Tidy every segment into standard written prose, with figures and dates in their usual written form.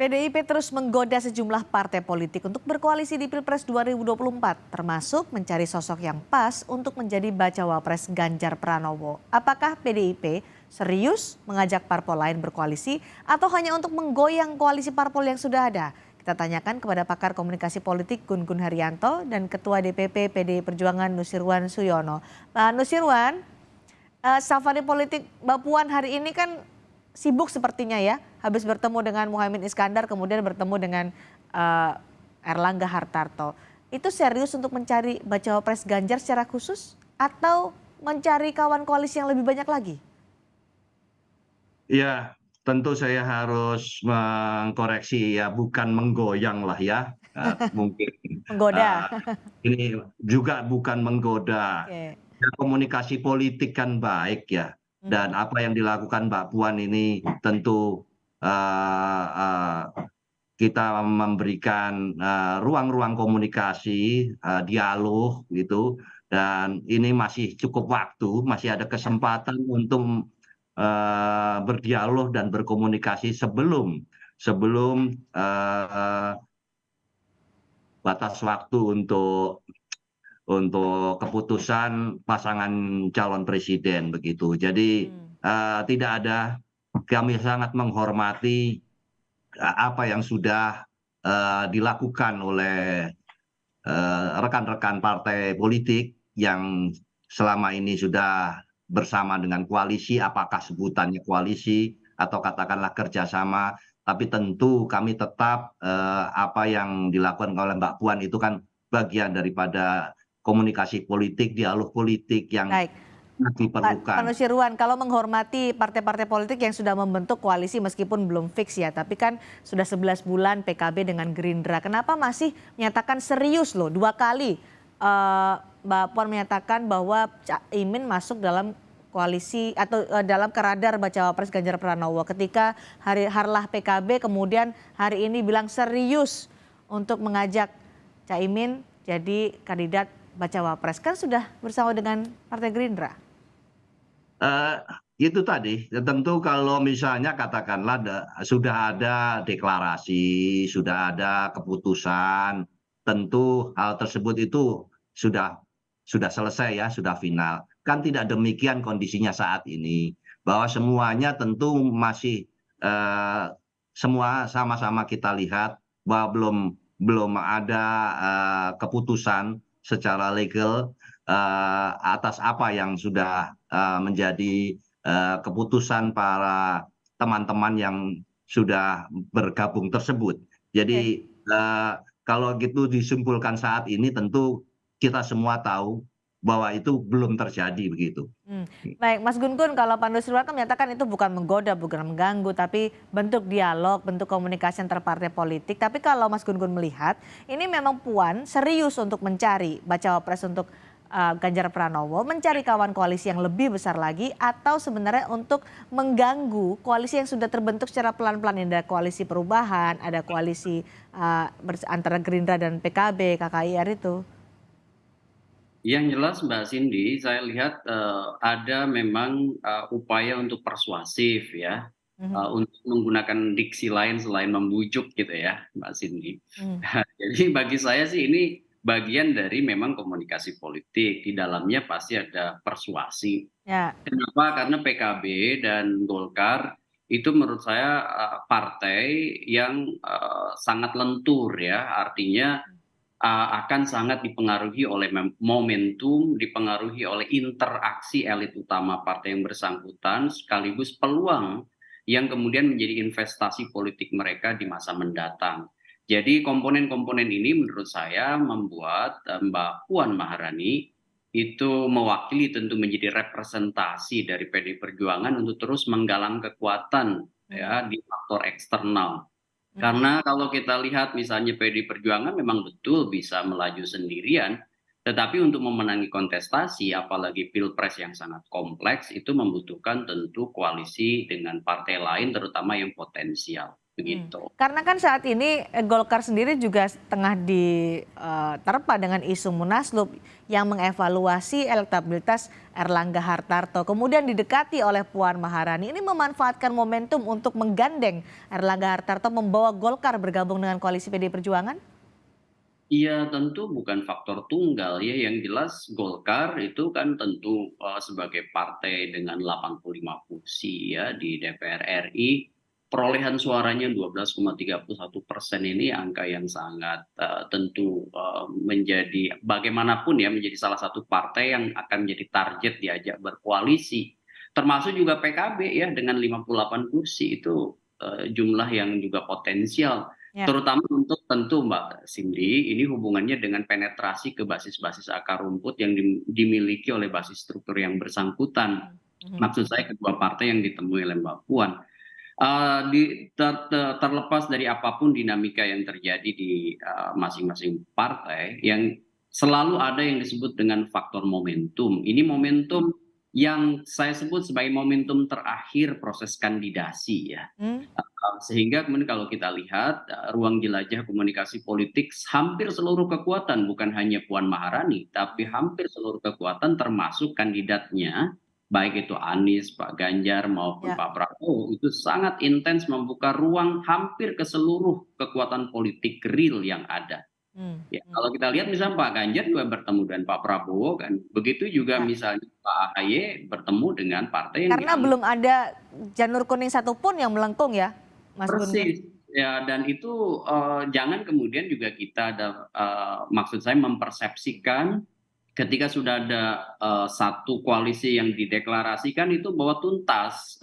PDIP terus menggoda sejumlah partai politik untuk berkoalisi di Pilpres 2024, termasuk mencari sosok yang pas untuk menjadi bacawa pres Ganjar Pranowo. Apakah PDIP serius mengajak parpol lain berkoalisi atau hanya untuk menggoyang koalisi parpol yang sudah ada? Kita tanyakan kepada pakar komunikasi politik Gun Gun Haryanto dan Ketua DPP PDI Perjuangan Nusirwan Suyono. Pak Nusirwan, safari politik Mbak Puan hari ini kan sibuk sepertinya ya, habis bertemu dengan Muhaimin Iskandar kemudian bertemu dengan Erlangga Hartarto. Itu serius untuk mencari bacawa pres Ganjar secara khusus atau mencari kawan koalisi yang lebih banyak lagi? Ya, tentu saya harus mengkoreksi ya, bukan menggoyang lah ya, mungkin, Menggoda. eee, ini juga bukan menggoda. Oke. Ya komunikasi politik kan baik ya, dan Mhm. apa yang dilakukan Mbak Puan ini tentu, eee eee, kita memberikan, ruang-ruang komunikasi, dialog gitu, dan ini masih cukup waktu, masih ada Ya. kesempatan untuk berdialog dan berkomunikasi sebelum sebelum, batas waktu untuk keputusan pasangan calon presiden begitu. Jadi, Hmm. tidak ada, kami sangat menghormati, apa yang sudah, dilakukan oleh, rekan-rekan partai politik yang selama ini sudah bersama dengan koalisi, apakah sebutannya koalisi atau katakanlah kerjasama, tapi tentu kami tetap, apa yang dilakukan oleh Mbak Puan itu kan bagian daripada komunikasi politik, dialog politik yang Baik. sangat Pak diperlukan. Nusirwan, kalau menghormati partai-partai politik yang sudah membentuk koalisi meskipun belum fix ya, tapi kan sudah 11 bulan PKB dengan Gerindra, kenapa masih menyatakan serius loh 2 kali Mbak Puan menyatakan bahwa Caimin masuk dalam koalisi atau dalam keradar bacawa pres Ganjar Pranowo ketika harlah PKB kemudian hari ini bilang serius untuk mengajak Caimin jadi kandidat bacawa pres, kan sudah bersama dengan Partai Gerindra. Eee, itu tadi, ya tentu kalau misalnya katakanlah sudah ada deklarasi, sudah ada keputusan, tentu hal tersebut itu sudah sudah selesai ya, sudah final. Kan tidak demikian kondisinya saat ini, bahwa semuanya tentu masih, eee, semua sama-sama kita lihat bahwa belum ada, keputusan secara legal, atas apa yang sudah, menjadi, keputusan para teman-teman yang sudah bergabung tersebut. Oke. Jadi, kalau gitu disimpulkan saat ini tentu kita semua tahu bahwa itu belum terjadi begitu. Hmm. Baik, Mas Gun-Gun, kalau Pak Nusirwan kan menyatakan itu bukan menggoda, bukan mengganggu, tapi bentuk dialog, bentuk komunikasi antar partai politik. Tapi kalau Mas Gun-Gun melihat, ini memang Puan serius untuk mencari bacawa pres untuk Ganjar Pranowo, mencari kawan koalisi yang lebih besar lagi, atau sebenarnya untuk mengganggu koalisi yang sudah terbentuk secara pelan-pelan. Ada koalisi perubahan, ada koalisi antara Gerindra dan PKB, KKIR itu. Yang jelas Mbak Cindy, saya lihat, ada memang, upaya untuk persuasif ya, Mhm. untuk menggunakan diksi lain selain membujuk gitu ya, Mbak Cindy. Hmm. Jadi bagi saya sih ini bagian dari memang komunikasi politik, di dalamnya pasti ada persuasi. Ya. Kenapa? Karena PKB dan Golkar itu menurut saya, partai yang, sangat lentur ya, artinya akan sangat dipengaruhi oleh momentum, dipengaruhi oleh interaksi elit utama partai yang bersangkutan, sekaligus peluang yang kemudian menjadi investasi politik mereka di masa mendatang. Jadi komponen-komponen ini menurut saya membuat Mbak Puan Maharani itu mewakili tentu menjadi representasi dari PD Perjuangan untuk terus menggalang kekuatan Mhm. ya di faktor eksternal. Mhm. Karena kalau kita lihat misalnya PD Perjuangan memang betul bisa melaju sendirian, tetapi untuk memenangi kontestasi, apalagi pilpres yang sangat kompleks, itu membutuhkan tentu koalisi dengan partai lain, terutama yang potensial. begitu. Karena kan saat ini Golkar sendiri juga tengah diterpa dengan isu Munaslup yang mengevaluasi elektabilitas Erlangga Hartarto. Kemudian didekati oleh Puan Maharani. Ini memanfaatkan momentum untuk menggandeng Erlangga Hartarto membawa Golkar bergabung dengan koalisi PD Perjuangan? Iya, tentu bukan faktor tunggal ya. Yang jelas Golkar itu kan tentu sebagai partai dengan 85 kursi ya di DPR RI, perolehan suaranya 12,31% ini angka yang sangat tentu menjadi bagaimanapun ya menjadi salah satu partai yang akan menjadi target diajak berkoalisi. Termasuk juga PKB ya dengan 58 kursi itu jumlah yang juga potensial. Ya. Terutama untuk tentu Mbak Cindy, ini hubungannya dengan penetrasi ke basis-basis akar rumput yang dimiliki oleh basis struktur yang bersangkutan. Maksud saya kedua partai yang ditemui oleh Mbak Puan. Terlepas dari apapun dinamika yang terjadi di masing-masing partai, yang selalu ada yang disebut dengan faktor momentum. Ini momentum yang saya sebut sebagai momentum terakhir proses kandidasi ya. Sehingga kemudian kalau kita lihat ruang jelajah komunikasi politik hampir seluruh kekuatan, bukan hanya Puan Maharani, tapi hampir seluruh kekuatan termasuk kandidatnya, baik itu Anies, Pak Ganjar maupun Pak Prabowo, itu sangat intens membuka ruang hampir ke seluruh kekuatan politik real yang ada. Ya, kalau kita lihat misalnya Pak Ganjar juga bertemu dengan Pak Prabowo kan, begitu juga misalnya Pak AHY bertemu dengan partai yang Karena belum ada janur kuning satupun yang melengkung ya, Mas Gun. persis ya, dan itu jangan kemudian juga kita maksud saya mempersepsikan ketika sudah ada satu koalisi yang dideklarasikan itu bahwa tuntas,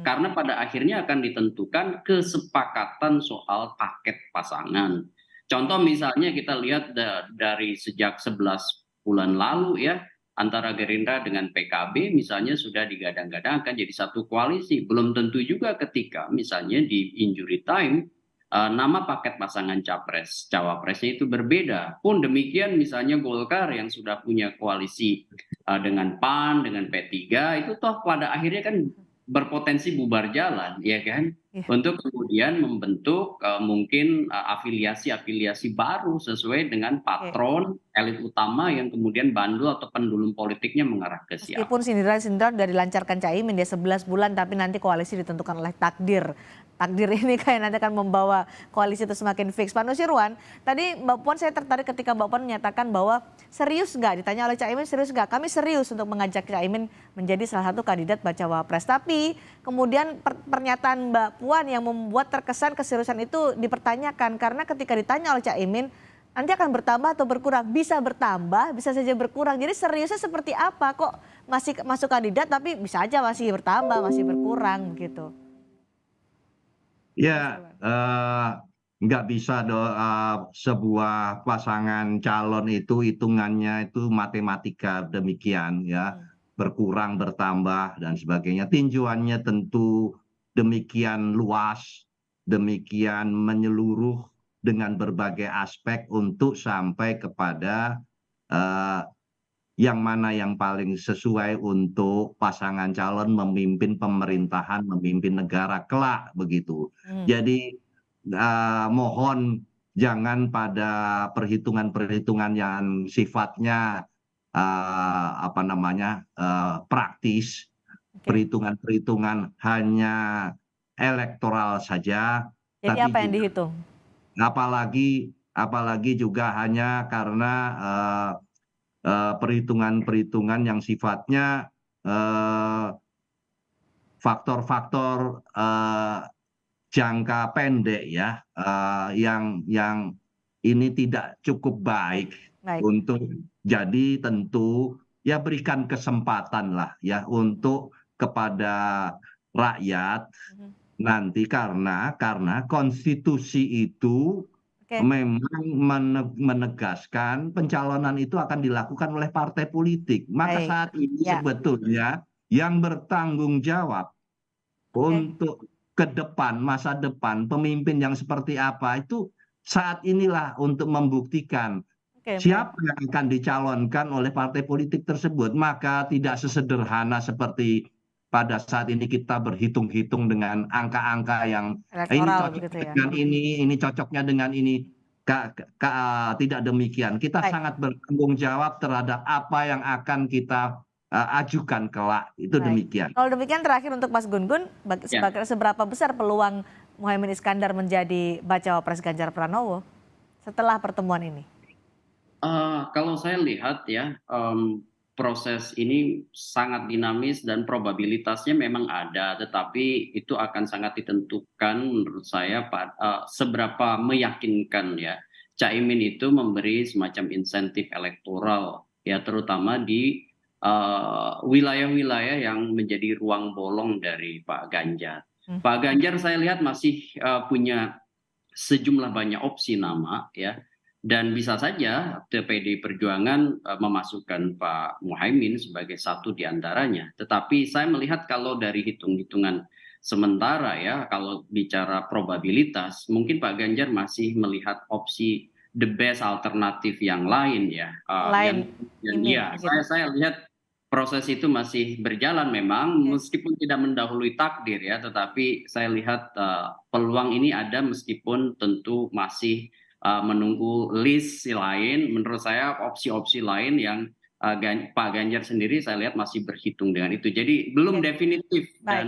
karena pada akhirnya akan ditentukan kesepakatan soal paket pasangan. Contoh misalnya kita lihat dari sejak 11 bulan lalu ya, antara Gerindra dengan PKB misalnya sudah digadang-gadang akan jadi satu koalisi. Belum tentu juga ketika misalnya di injury time nama paket pasangan capres cawapresnya itu berbeda. Pun demikian misalnya Golkar yang sudah punya koalisi dengan PAN, dengan P3 itu toh pada akhirnya kan berpotensi bubar jalan, ya kan? Untuk kemudian membentuk mungkin afiliasi-afiliasi baru sesuai dengan patron elit utama yang kemudian bandul atau pendulum politiknya mengarah ke siapa. Meskipun sindiran-sindiran sudah dilancarkan Caimin dia 11 bulan, tapi nanti koalisi ditentukan oleh takdir. Takdir ini kayak nanti akan membawa koalisi itu semakin fix. Pak Nusirwan, tadi Mbak Puan saya tertarik ketika Mbak Puan menyatakan bahwa serius nggak, ditanya oleh Caimin serius nggak, kami serius untuk mengajak Caimin menjadi salah satu kandidat bacawa pres. Tapi kemudian pernyataan Mbak Puan yang membuat terkesan keseriusan itu dipertanyakan karena ketika ditanya oleh Caimin nanti akan bertambah atau berkurang, bisa bertambah, bisa saja berkurang. Jadi seriusnya seperti apa kok masih masuk kandidat tapi bisa aja masih bertambah, masih berkurang gitu. Ya, nggak bisa sebuah pasangan calon itu hitungannya itu matematika demikian ya, berkurang, bertambah dan sebagainya. Tinjauannya tentu demikian luas, demikian menyeluruh dengan berbagai aspek untuk sampai kepada yang mana yang paling sesuai untuk pasangan calon memimpin pemerintahan, memimpin negara kelak begitu. Jadi mohon jangan pada perhitungan-perhitungan yang sifatnya praktis, perhitungan-perhitungan hanya elektoral saja. Jadi tapi apa yang dihitung? Apalagi juga hanya karena perhitungan-perhitungan yang sifatnya faktor-faktor jangka pendek ya, yang ini tidak cukup baik. Untuk jadi tentu ya berikan kesempatan lah ya untuk kepada rakyat nanti karena konstitusi itu memang menegaskan pencalonan itu akan dilakukan oleh partai politik. Maka saat ini sebetulnya yang bertanggung jawab untuk ke depan, masa depan, pemimpin yang seperti apa itu saat inilah untuk membuktikan siapa yang akan dicalonkan oleh partai politik tersebut. Maka tidak sesederhana seperti pada saat ini kita berhitung-hitung dengan angka-angka yang ini Elektoral cocok begitu ya. dengan ini cocoknya dengan ini. Tidak demikian. Kita Baik, sangat bertanggung jawab terhadap apa yang akan kita ajukan kelak. Itu baik. demikian. Kalau demikian terakhir untuk Mas Gun-Gun, Ya. seberapa besar peluang Muhaimin Iskandar menjadi bacawa pres Ganjar Pranowo setelah pertemuan ini? Kalau saya lihat ya, proses ini sangat dinamis dan probabilitasnya memang ada, tetapi itu akan sangat ditentukan menurut saya seberapa meyakinkan ya Caimin itu memberi semacam insentif elektoral ya, terutama di wilayah-wilayah yang menjadi ruang bolong dari Pak Ganjar. Pak Ganjar saya lihat masih punya sejumlah banyak opsi nama ya. Dan bisa saja PDI Perjuangan memasukkan Pak Muhaimin sebagai satu di antaranya. Tetapi saya melihat kalau dari hitung-hitungan sementara ya, kalau bicara probabilitas, mungkin Pak Ganjar masih melihat opsi the best alternatif yang lain ya. Selain Imin Ya, begitu. saya lihat proses itu masih berjalan memang, meskipun tidak mendahului takdir ya, tetapi saya lihat peluang ini ada meskipun tentu masih menunggu list lain. Menurut saya opsi-opsi lain yang Pak Ganjar sendiri saya lihat masih berhitung dengan itu. Jadi belum definitif Baik. dan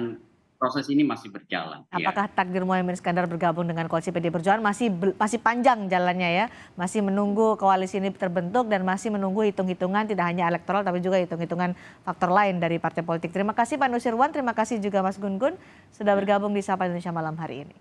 proses ini masih berjalan. Apakah takdir Muhaimin Iskandar bergabung dengan koalisi PD Perjuangan masih panjang jalannya ya, masih menunggu koalisi ini terbentuk dan masih menunggu hitung-hitungan tidak hanya elektoral tapi juga hitung-hitungan faktor lain dari partai politik. Terima kasih Pak Nusirwan, terima kasih juga Mas Gun-Gun sudah bergabung di Sapa Indonesia malam hari ini.